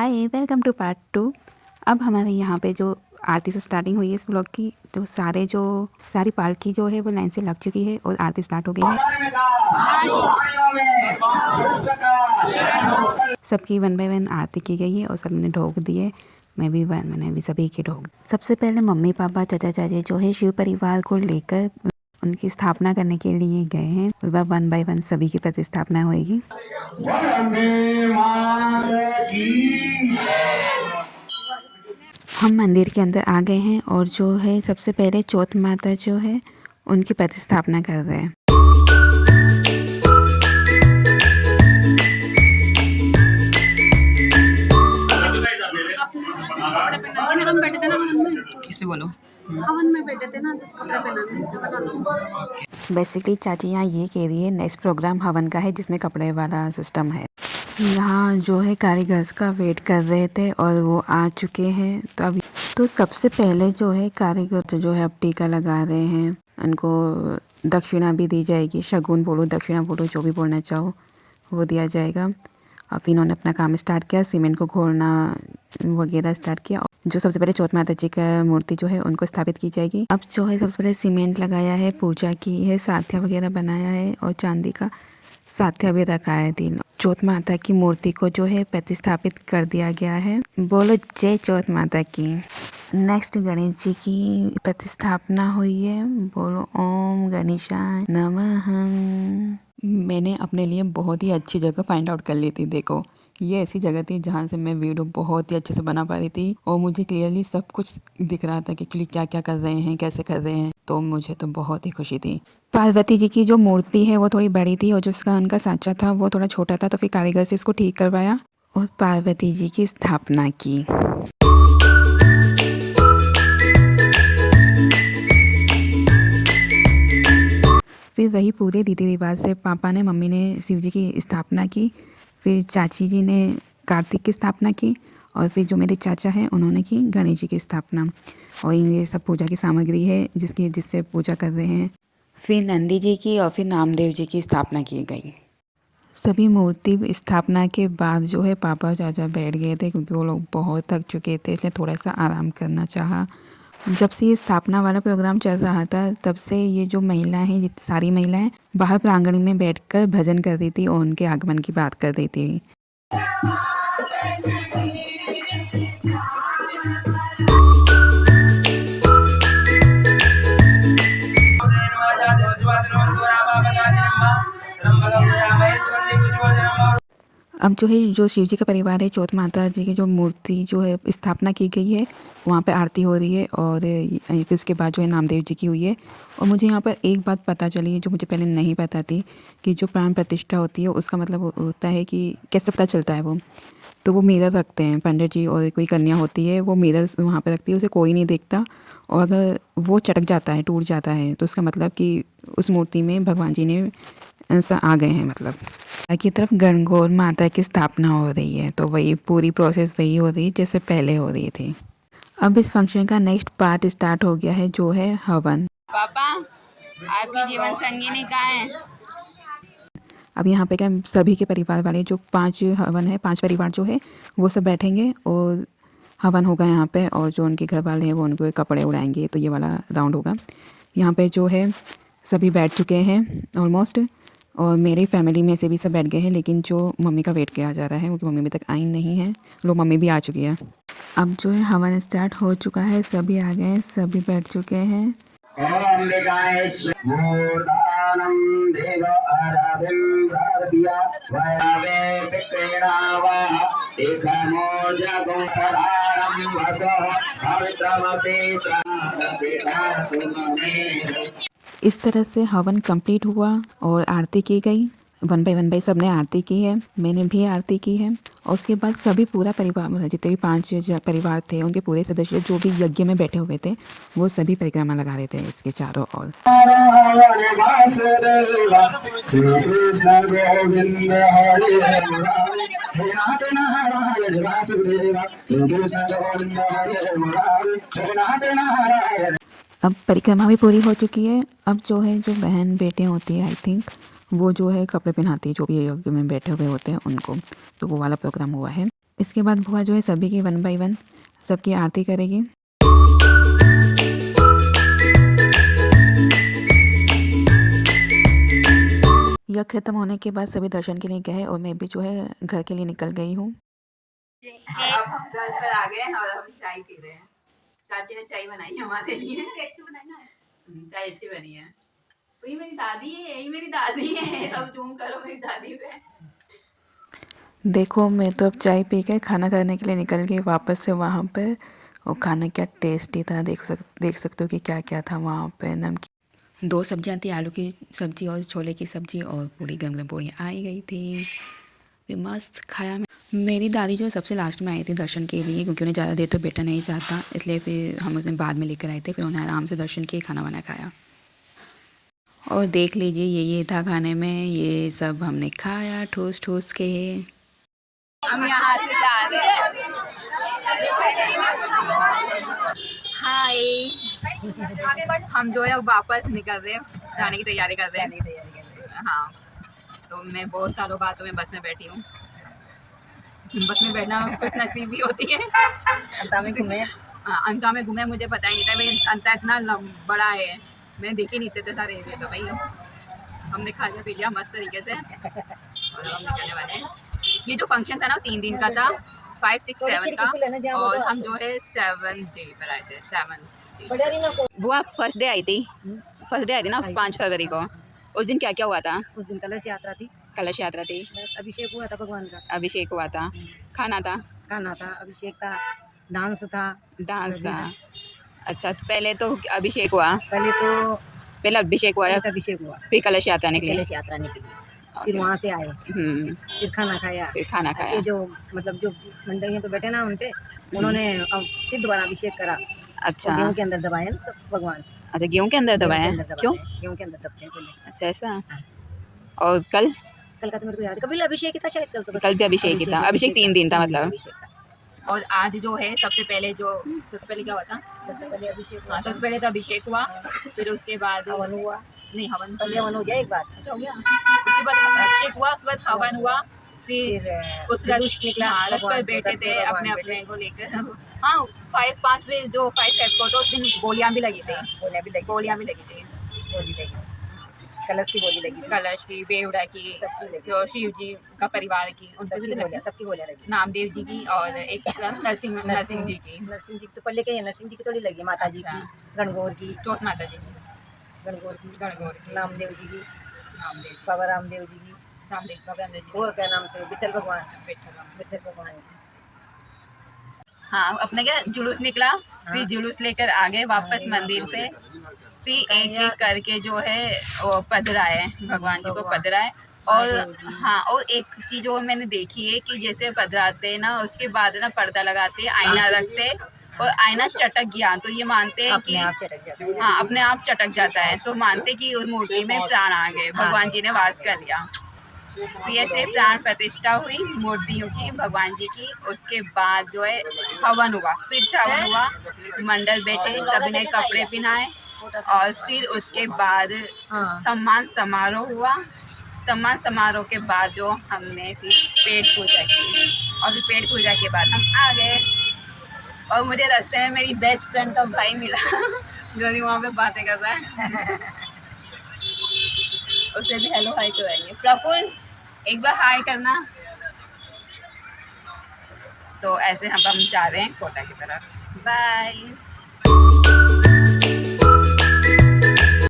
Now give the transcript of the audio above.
हाय, welcome two part 2। अब हमारे यहाँ पे जो आरती से स्टार्टिंग हुई है इस ब्लॉग की, तो सारी पालकी जो है वो लाइन से लग चुकी है और आरती स्टार्ट हो गई है। सबकी 1 बाय 1 आरती की गई है और सबने ढोक दिए। मैंने भी सभी के ढोक। सबसे पहले मम्मी पापा चाचा चाची जो है शिव परिवार को लेकर उनकी स्थापना करने के लिए गए हैं। वह 1 बाय 1 सभी की प्रतिस्थापना होगी। हम मंदिर के अंदर आ गए हैं और जो है सबसे पहले चौथ माता जो है उनकी प्रतिस्थापना कर रहे हैं। किसे बोलो? हवन में बैठे थे ना, कपड़े पहनाने। बेसिकली चाची यहाँ ये कह रही है नेक्स्ट प्रोग्राम हवन का है जिसमें कपड़े वाला सिस्टम है। यहाँ जो है कारीगर का वेट कर रहे थे और वो आ चुके हैं। तो सबसे पहले जो है कारीगर जो है अब टीका लगा रहे हैं। उनको दक्षिणा भी दी जाएगी। शगुन बोलो, दक्षिणा बोलो, जो भी बोलना चाहो वो दिया जाएगा। अब इन्होंने अपना काम स्टार्ट किया, सीमेंट को घोलना वगैरह स्टार्ट किया। जो सबसे पहले चौथ माता जी का मूर्ति जो है उनको स्थापित की जाएगी। अब जो है सबसे पहले सीमेंट लगाया है, पूजा की है, साथिया वगैरह बनाया है और चांदी का साथिया भी रखा है 3। चौथ माता की मूर्ति को जो है प्रतिस्थापित कर दिया गया है। बोलो जय चौथ माता की। नेक्स्ट गणेश जी की प्रतिस्थापना हुई है। बोलो ओम गणेशाय नमः। मैंने अपने लिए बहुत ही अच्छी जगह फाइंड आउट कर ली थी। देखो, ये ऐसी जगह थी जहाँ से मैं वीडियो बहुत ही अच्छे से बना पा रही थी और मुझे क्लियरली सब कुछ दिख रहा था कि एक्चुअली क्या क्या कर रहे हैं, कैसे कर रहे हैं। तो मुझे तो बहुत ही खुशी थी। पार्वती जी की जो मूर्ति है वो थोड़ी बड़ी थी और जो उसका उनका सांचा था वो थोड़ा छोटा था, तो फिर कारीगर से इसको ठीक करवाया और पार्वती जी की स्थापना की। फिर वही पूरे रीति रिवाज से पापा ने, मम्मी ने शिव जी की स्थापना की। फिर चाची जी ने कार्तिक की स्थापना की और फिर जो मेरे चाचा हैं उन्होंने की गणेश जी की स्थापना। और ये सब पूजा की सामग्री है जिससे पूजा कर रहे हैं। फिर नंदी जी की और फिर नामदेव जी की स्थापना की गई। सभी मूर्ति स्थापना के बाद जो है पापा और चाचा बैठ गए थे क्योंकि वो लोग बहुत थक चुके थे, इसलिए थोड़ा सा आराम करना चाहा। जब से ये स्थापना वाला प्रोग्राम चल रहा था तब से ये जो महिलाएं हैं, सारी महिलाएं बाहर प्रांगण में बैठकर भजन कर रही थी और उनके आगमन की बात कर रही थी। अब जो शिव जी का परिवार है, चौथ माता जी की जो मूर्ति जो है स्थापना की गई है वहाँ पे आरती हो रही है और फिर उसके बाद जो है नामदेव जी की हुई है। और मुझे यहाँ पर एक बात पता चली है जो मुझे पहले नहीं पता थी कि जो प्राण प्रतिष्ठा होती है उसका मतलब होता है कि कैसे पता चलता है वो। तो वो मिरर रखते हैं पंडित जी और कोई कन्या होती है वो मिरर वहाँ पर रखती है, उसे कोई नहीं देखता। और अगर वो चटक जाता है, टूट जाता है, तो उसका मतलब कि उस मूर्ति में भगवान जी ने ऐसा आ गए हैं। मतलब की तरफ गणगौर माता की स्थापना हो रही है, तो वही पूरी प्रोसेस वही हो रही है जैसे पहले हो रही थी। अब इस फंक्शन का नेक्स्ट पार्ट स्टार्ट हो गया है जो है हवन। पापा, आपकी जीवन संगिनी कहाँ है? अब यहाँ पे क्या सभी के परिवार वाले जो 5 हवन है, 5 परिवार जो है वो सब बैठेंगे और हवन होगा यहाँ पे। और जो उनके घर वाले हैं वो उनको कपड़े उड़ाएंगे। तो ये वाला राउंड होगा। यहाँ पे जो है सभी बैठ चुके हैं ऑलमोस्ट, और मेरी फैमिली में से भी सब बैठ गए हैं, लेकिन जो मम्मी का वेट किया जा रहा है क्योंकि मम्मी अभी तक आई नहीं है। लोग मम्मी भी आ चुकी है। अब जो है हवन स्टार्ट हो चुका है, सभी आ गए हैं, सभी बैठ चुके हैं। इस तरह से हवन कंप्लीट हुआ और आरती की गई। 1 बाय 1 सबने आरती की है, मैंने भी आरती की है। और उसके बाद सभी पूरा परिवार, मतलब जितने भी 5 परिवार थे उनके पूरे सदस्य जो भी यज्ञ में बैठे हुए थे वो सभी परिक्रमा लगा रहे थे इसके चारों ओर। अब परिक्रमा भी पूरी हो चुकी है। अब जो है जो बहन बेटे होती है आई थिंक वो जो है कपड़े पहनाती है जो भी यज्ञ में बैठे हुए होते हैं उनको। तो वो वाला प्रोग्राम हुआ है। इसके बाद बुआ जो है सभी की 1 बाय 1 सबकी आरती करेगी। यह खत्म होने के बाद सभी दर्शन के लिए गए और मैं भी जो है घर के लिए निकल गई हूँ। अब हम घर पर आ गए और हम चाय पी रहे हैं। चाची ने चाय बनाई है हमारे लिए। टेस्टी बनाई ना। चाय अच्छी बनी है। तो ये मेरी दादी है, यही मेरी दादी है। सब जूम करो मेरी दादी पे। देखो मैं तो अब चाय पी के खाना खाने के लिए निकल गई वापस से वहाँ पर। और खाना क्या टेस्टी था, देख सकते हो कि क्या क्या था वहाँ पे। नमकीन 2 सब्जियाँ थी, आलू की सब्जी और छोले की सब्जी, और पूरी गरम गरम पूरी आई गई थी। फिर मस्त खाया। मेरी दादी जो सबसे लास्ट में आई थी दर्शन के लिए, क्योंकि उन्हें ज़्यादा देर तो बैठा नहीं चाहता, इसलिए फिर हम उसे बाद में लेकर आए थे। फिर उन्हें आराम से दर्शन किए, खाना वाना खाया। और देख लीजिए ये था खाने में, ये सब हमने खाया ठूस ठूस के। हम यहाँ से जा रहे हैं। हाय, हम जो है अब वापस निकल रहे हैं, जाने की तैयारी कर रहे हैं। हाँ, तो मैं बहुत सालों बाद तो मैं बस में बैठी हूँ। बस में बैठना कुछ नसीब भी होती है। अंता में घूमे। हाँ, अंता में घूमे, मुझे पता ही नहीं था भाई अंता इतना बड़ा है। मैं देख ही नहीं थे सारे एरिया। तो भाई हमने खा लिया पी लिया मस्त तरीके से और हम निकलने वाले हैं। ये जो फंक्शन था ना 3 दिन का था, 5, 6, 7 का, और हम जो है 7 डे पर आए थे। 7 वो आप फर्स्ट डे आई थी ना 5 फरवरी को। उस दिन क्या क्या हुआ था? उस दिन कलश यात्रा थी। कलश यात्रा थी, अभिषेक हुआ था भगवान का। अभिषेक हुआ था, खाना था, अभिषेक था, डांस था। डांस था। अच्छा, तो पहले तो अभिषेक हुआ। पहले अभिषेक हुआ, अभिषेक हुआ, फिर कलश यात्रा निकली। कलश यात्रा निकली, फिर वहाँ से आए, फिर खाना खाया। ये जो मतलब जो मंडलियों पे बैठे ना उन पे उन्होंने फिर दोबारा अभिषेक करा। अच्छा, गेहूं के अंदर दबाए ना सब भगवान। अच्छा, गेहूं के अंदर दबाए? क्यों? गेहूं के अंदर दबते हैं पहले। अच्छा, ऐसा। और कल का तो मेरे को याद है, कल अभिषेक ही था शायद। कल तो बस कल भी अभिषेक ही था। अभिषेक 3 दिन था मतलब। और आज जो है सबसे पहले क्या हुआ था? सबसे पहले अभिषेक। हाँ, सबसे पहले तो अभिषेक हुआ, फिर उसके बाद हवन हुआ। नहीं, हवन पहले हवन हो गया एक बार। अच्छा, हो गया। उसके बाद अभिषेक हुआ, उसके बाद हवन हुआ, फिर उस रथ निकला। रथ पर बैठे थे अपने अपने को लेकर। हाँ, 5 में जो 5 को तो उस दिन गोलियां भी लगी थी। गोलियां भी लगी थी। कलश की गोली लगी, कलश की, बेवड़ा की, शिव जी का परिवार की, सबकी गोलियां लगी। नामदेव जी की और एक नरसिंह जी की। नरसिंह जी तो पहले के नरसिंह जी की थोड़ी लगी, माता जी की, गणगौर की, चौथ माता जी की, गणगौर की, नामदेव जी की, बाबा रामदेव जी की, रामदेव जी, वो क्या नाम से, विठल भगवान। हाँ, अपने क्या जुलूस निकला। फिर जुलूस लेकर आ गए वापस मंदिर पे। फिर एक एक करके जो है वो पधराए, भगवान जी को पधराए। और हाँ, और एक चीज़ और मैंने देखी है कि जैसे पधराते हैं ना, उसके बाद ना पर्दा लगाते, आईना रखते, और आईना चटक गया तो ये मानते हैं कि हाँ, अपने आप चटक जाता है, तो मानते कि उस मूर्ति में प्राण आ गए, भगवान जी ने वास कर लिया। ऐसे प्राण प्रतिष्ठा हुई मूर्तियों की भगवान जी की। उसके बाद जो है हवन हुआ, फिर से हवन हुआ, मंडल बैठे, सभी ने कपड़े पहनाए, और फिर उसके बाद सम्मान समारोह हुआ। सम्मान समारोह के बाद जो हमने फिर पेट पूजा की, और फिर पेट पूजा के बाद हम आ गए। और मुझे रास्ते में मेरी बेस्ट फ्रेंड का भाई मिला जो भी वहाँ पे बातें कर रहा है। उससे भी हेलो हाय कराएंगे। प्रफुल्ल, एक बार हाय करना। तो ऐसे हम जा रहे हैं कोटा की तरफ। बाय।